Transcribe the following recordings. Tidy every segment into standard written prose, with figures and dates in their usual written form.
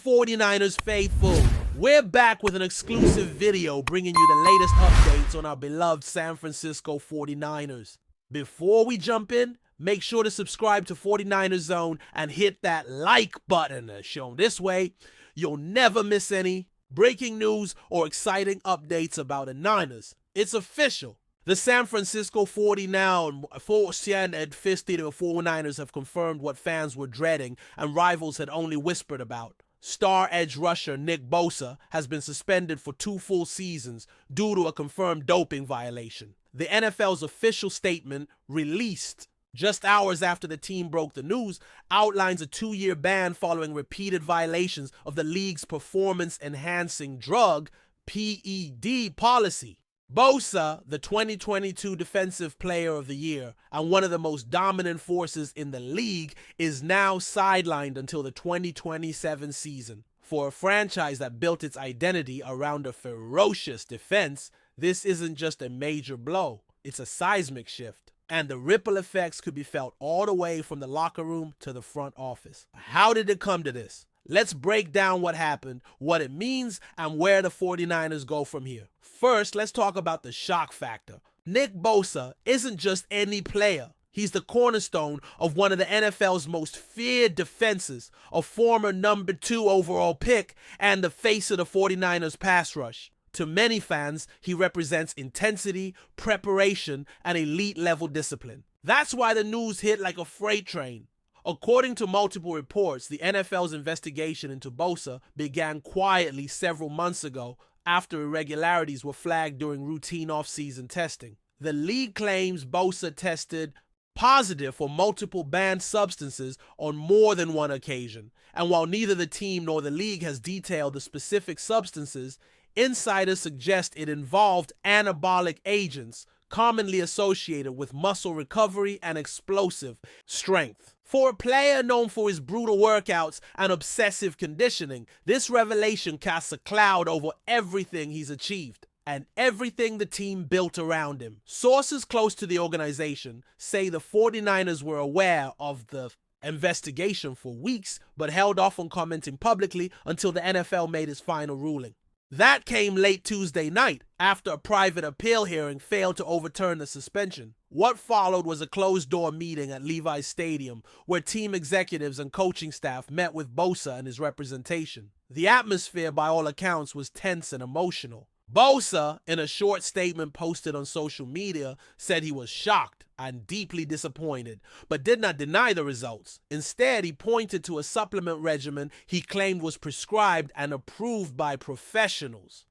49ers faithful? We're back with an exclusive video bringing you the latest updates on our beloved San Francisco 49ers. Before we jump in, make sure to subscribe to 49ers Zone and hit that like button as shown this way. You'll never miss any breaking news or exciting updates about the Niners. It's official. The San Francisco 49ers have confirmed what fans were dreading and rivals had only whispered about. Star edge rusher Nick Bosa has been suspended for 2 full seasons due to a confirmed doping violation. The NFL's official statement, released just hours after the team broke the news, outlines a 2-year ban following repeated violations of the league's performance-enhancing drug, PED, policy. Bosa, the 2022 Defensive Player of the Year and one of the most dominant forces in the league, is now sidelined until the 2027 season. For a franchise that built its identity around a ferocious defense, this isn't just a major blow, it's a seismic shift. And the ripple effects could be felt all the way from the locker room to the front office. How did it come to this? Let's break down what happened, what it means, and where the 49ers go from here. First, let's talk about the shock factor. Nick Bosa isn't just any player. He's the cornerstone of one of the NFL's most feared defenses, a former number 2 overall pick, and the face of the 49ers pass rush. To many fans, he represents intensity, preparation, and elite-level discipline. That's why the news hit like a freight train. According to multiple reports, the NFL's investigation into Bosa began quietly several months ago after irregularities were flagged during routine off-season testing. The league claims Bosa tested positive for multiple banned substances on more than one occasion, and while neither the team nor the league has detailed the specific substances, insiders suggest it involved anabolic agents commonly associated with muscle recovery and explosive strength. For a player known for his brutal workouts and obsessive conditioning, this revelation casts a cloud over everything he's achieved and everything the team built around him. Sources close to the organization say the 49ers were aware of the investigation for weeks, but held off on commenting publicly until the NFL made its final ruling. That came late Tuesday night, after a private appeal hearing failed to overturn the suspension. What followed was a closed-door meeting at Levi's Stadium, where team executives and coaching staff met with Bosa and his representation. The atmosphere, by all accounts, was tense and emotional. Bosa, in a short statement posted on social media, said he was shocked and deeply disappointed, but did not deny the results. Instead, he pointed to a supplement regimen he claimed was prescribed and approved by professionals.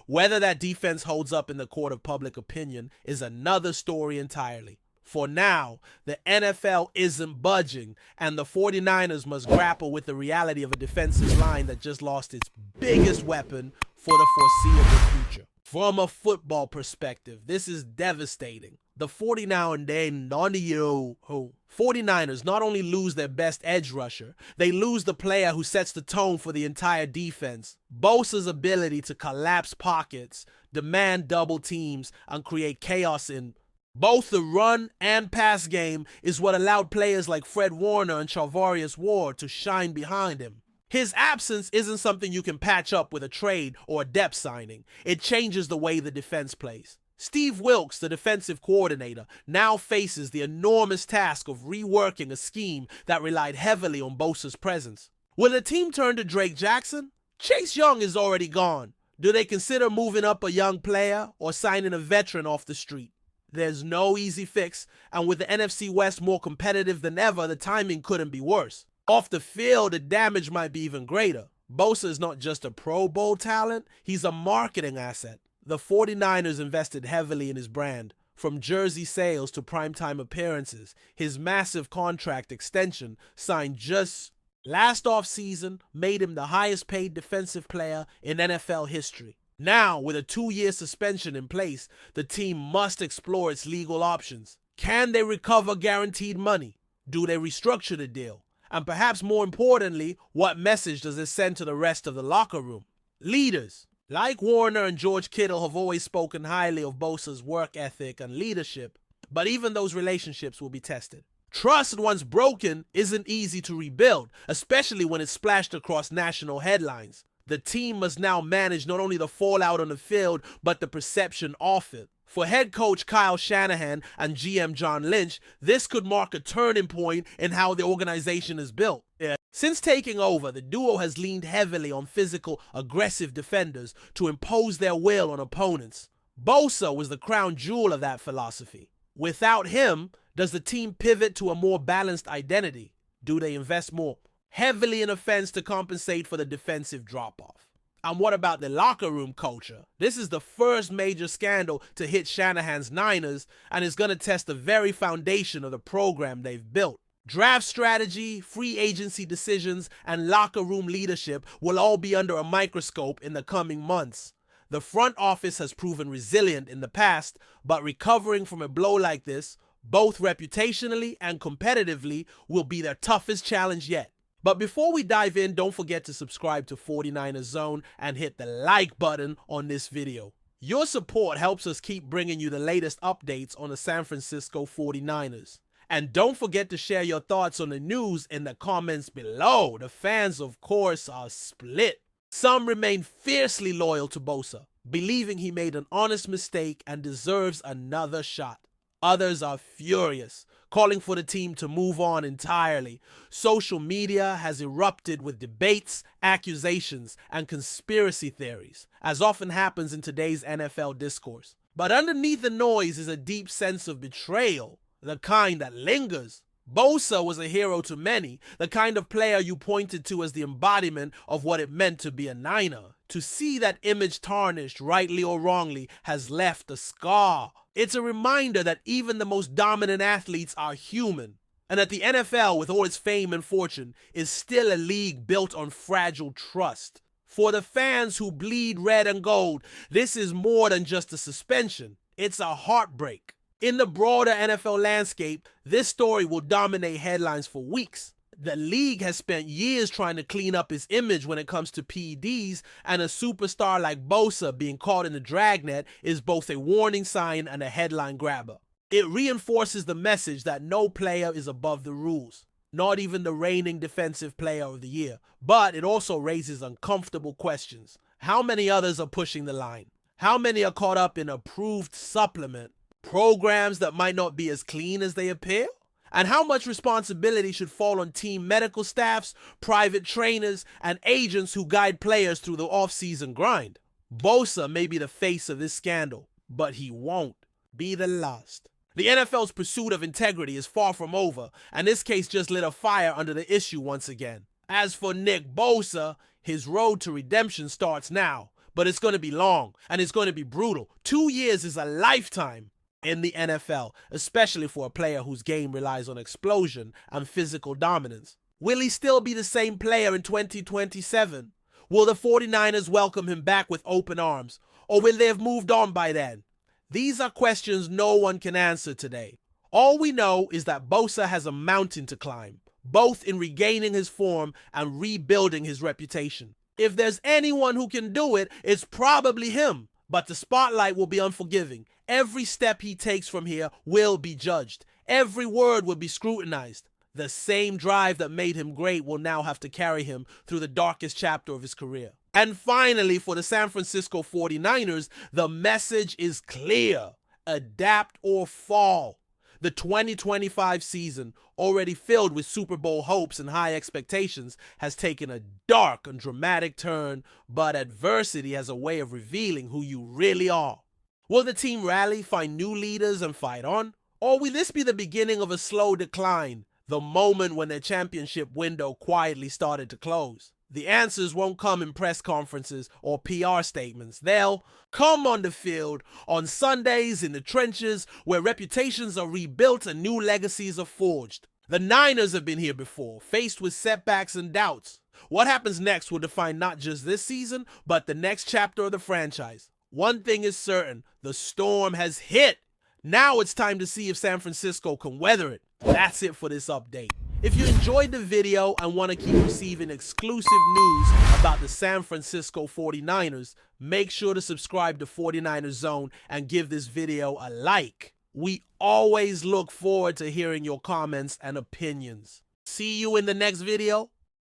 Whether that defense holds up in the court of public opinion is another story entirely. For now, the NFL isn't budging, and the 49ers must grapple with the reality of a defensive line that just lost its biggest weapon for the foreseeable future. From a football perspective, this is devastating. The 49ers not only lose their best edge rusher, they lose the player who sets the tone for the entire defense. Bosa's ability to collapse pockets, demand double teams, and create chaos in both the run and pass game is what allowed players like Fred Warner and Charvarius Ward to shine behind him. His absence isn't something you can patch up with a trade or a depth signing. It changes the way the defense plays. Steve Wilks, the defensive coordinator, now faces the enormous task of reworking a scheme that relied heavily on Bosa's presence. Will the team turn to Drake Jackson? Chase Young is already gone. Do they consider moving up a young player or signing a veteran off the street? There's no easy fix, and with the NFC West more competitive than ever, the timing couldn't be worse. Off the field, the damage might be even greater. Bosa is not just a Pro Bowl talent, he's a marketing asset. The 49ers invested heavily in his brand, from jersey sales to primetime appearances. His massive contract extension, signed just last offseason, made him the highest paid defensive player in NFL history. Now, with a 2-year suspension in place, the team must explore its legal options. Can they recover guaranteed money? Do they restructure the deal? And perhaps more importantly, what message does it send to the rest of the locker room? Leaders like Warner and George Kittle have always spoken highly of Bosa's work ethic and leadership, but even those relationships will be tested. Trust, once broken, isn't easy to rebuild, especially when it's splashed across national headlines. The team must now manage not only the fallout on the field, but the perception off it. For head coach Kyle Shanahan and GM John Lynch, this could mark a turning point in how the organization is built. Since taking over, the duo has leaned heavily on physical, aggressive defenders to impose their will on opponents. Bosa was the crown jewel of that philosophy. Without him, does the team pivot to a more balanced identity? Do they invest more heavily in offense to compensate for the defensive drop-off? And what about the locker room culture? This is the first major scandal to hit Shanahan's Niners, and is going to test the very foundation of the program they've built. Draft strategy, free agency decisions, and locker room leadership will all be under a microscope in the coming months. The front office has proven resilient in the past, but recovering from a blow like this, both reputationally and competitively, will be their toughest challenge yet. But before we dive in, don't forget to subscribe to 49ers Zone and hit the like button on this video. Your support helps us keep bringing you the latest updates on the San Francisco 49ers. And don't forget to share your thoughts on the news in the comments below. The fans, of course, are split. Some remain fiercely loyal to Bosa, believing he made an honest mistake and deserves another shot. Others are furious, calling for the team to move on entirely. Social media has erupted with debates, accusations, and conspiracy theories, as often happens in today's NFL discourse. But underneath the noise is a deep sense of betrayal, the kind that lingers. Bosa was a hero to many, the kind of player you pointed to as the embodiment of what it meant to be a Niner. To see that image tarnished, rightly or wrongly, has left a scar. It's a reminder that even the most dominant athletes are human, and that the NFL, with all its fame and fortune, is still a league built on fragile trust. For the fans who bleed red and gold, this is more than just a suspension. It's a heartbreak. In the broader NFL landscape, this story will dominate headlines for weeks. The league has spent years trying to clean up its image when it comes to PEDs, and a superstar like Bosa being caught in the dragnet is both a warning sign and a headline grabber. It reinforces the message that no player is above the rules, not even the reigning Defensive Player of the Year. But it also raises uncomfortable questions. How many others are pushing the line? How many are caught up in approved supplement programs that might not be as clean as they appear? And how much responsibility should fall on team medical staffs, private trainers, and agents who guide players through the off-season grind? Bosa may be the face of this scandal, but he won't be the last. The NFL's pursuit of integrity is far from over, and this case just lit a fire under the issue once again. As for Nick Bosa, his road to redemption starts now, but it's going to be long, and it's going to be brutal. 2 years is a lifetime in the NFL, especially for a player whose game relies on explosion and physical dominance. Will he still be the same player in 2027? Will the 49ers welcome him back with open arms, or will they have moved on by then? These are questions no one can answer today. All we know is that Bosa has a mountain to climb, both in regaining his form and rebuilding his reputation. If there's anyone who can do it, it's probably him, but the spotlight will be unforgiving. Every step he takes from here will be judged. Every word will be scrutinized. The same drive that made him great will now have to carry him through the darkest chapter of his career. And finally, for the San Francisco 49ers, the message is clear. Adapt or fall. The 2025 season, already filled with Super Bowl hopes and high expectations, has taken a dark and dramatic turn, but adversity has a way of revealing who you really are. Will the team rally, find new leaders, and fight on? Or will this be the beginning of a slow decline, the moment when their championship window quietly started to close? The answers won't come in press conferences or PR statements. They'll come on the field, on Sundays, in the trenches, where reputations are rebuilt and new legacies are forged. The Niners have been here before, faced with setbacks and doubts. What happens next will define not just this season, but the next chapter of the franchise. One thing is certain, the storm has hit. Now it's time to see if San Francisco can weather it. That's it for this update. If you enjoyed the video and want to keep receiving exclusive news about the San Francisco 49ers, make sure to subscribe to 49ers Zone and give this video a like. We always look forward to hearing your comments and opinions. See you in the next video.